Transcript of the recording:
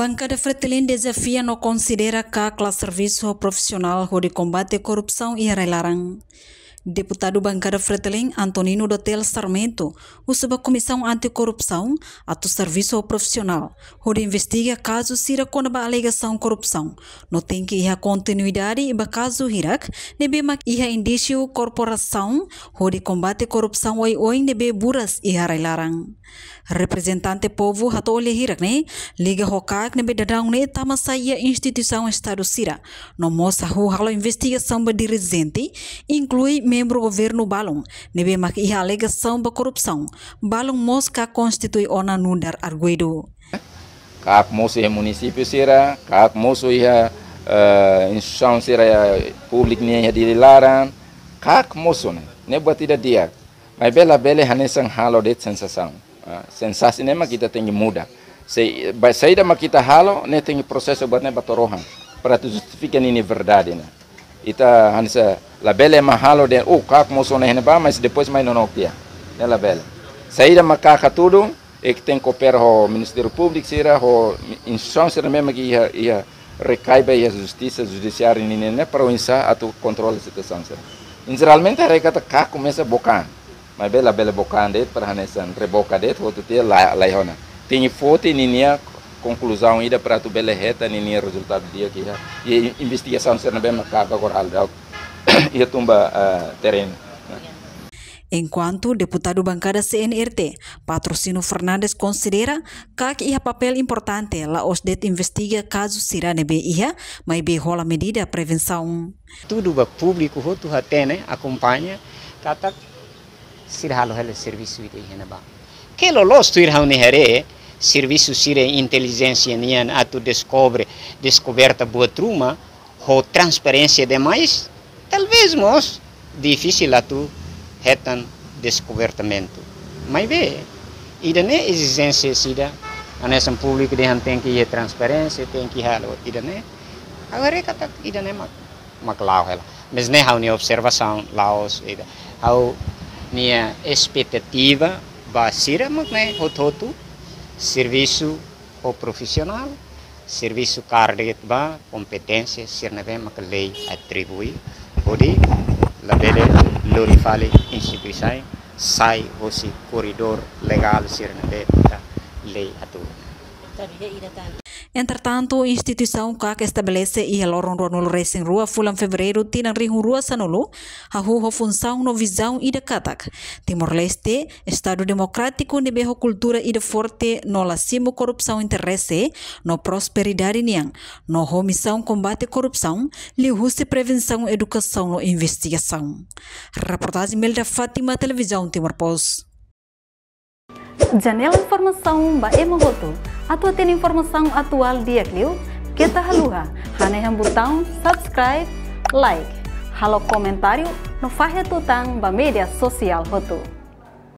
Bancada Fretilin desafia no considera que serviço profissional de combate à corrupção e larang. Deputado Bancada Fretilin Antonino Dotel Sarmento usaba Comissão Anticorrupção atau Serviço Profissional, onde investiga casos sira com a alegação corrupção. No tem que ia continuidade e caso hirak, nebe mak ia indício corporação, onde combate corrupção oi nebe buras e larang. Representante povo hato oleh hirak ne, liga hokak nebe dadang ne tama saia instituição Estado sira. No moça halo investigação ba dirigente, inclui membro governo balong, nebe mak iha alegação ba corrupção. Balong mosca constitui ona nundar arguedo. Kak moço é município sira, kak moço é instituição sira pública nem é de laran, kak moço ne batida dia. Mas bela hanesang halo det sensação. Sensasi nema kita tem que mudar. Saída mas kita halo, ne tem processo buat ne batorohan para tu justificar ini verdade né. Ita hansa labele mahalo de kak moço ne ba, mas depois mais não opia. Ne labele. Saída makaka tudo e que tem que operar o Ministério Público sira o instituição sira mesmo que ia recaiba a justiça judiciária né para o insa atu controle a situação sira. Geralmente a recata kak começa bocan. Mas bela bocan det para hanesan reboca det outro dia laihona. Tem foto ninia conclusão ida para tu bela reta ninia resultado dia que e investigação sira bem makaka coral ia tumba terreno. Enquanto deputado bancada CNRT, Patrocínio Fernandes considera que ia papel importante lá os det investiga casos sira nebe ia, mas be rola medida prevenção. Tudo o público hotu hatene acompanha kata sira halo serviço ide hena ba. Que lo losto ir hauni here serviço sira inteligência nian atu descoberta boa truma ho transparência demais talvez mos difícil atu hetan descobertamento. Mas bem, ida ne exigência sida, anesan público de tem que ir transparência, tem que halo ida ne. Agora kata ida ne maklau hela. Mas ne hau ni observação laos ida. Hau nia expectativa basira mak ne hotu serviço o profissional, serviço cardet ba competência sirna be mak lei atribui. Odi labele lorifale instituição sai vosi corredor legal sirna lei atu. Entretanto, instituição que estabelece e lorong no racing rua fulan fevereiro tinang ringu rua sanulu hahu função no visão e de katak. Timor-Leste, Estado Democrático nebeho cultura e de forte no lacimo corrupção interesse no prosperidade niang no missão combate corrupção lihusi prevenção educação no investigação. Reportagem Melda Fátima Televisão Timor Post. Janela informação ba emogoto. Atua tem informação atual dia kliu. Kita haluha. Haneham botão subscribe, like. Halo comentário no fahe tutang ba media sosial hotu.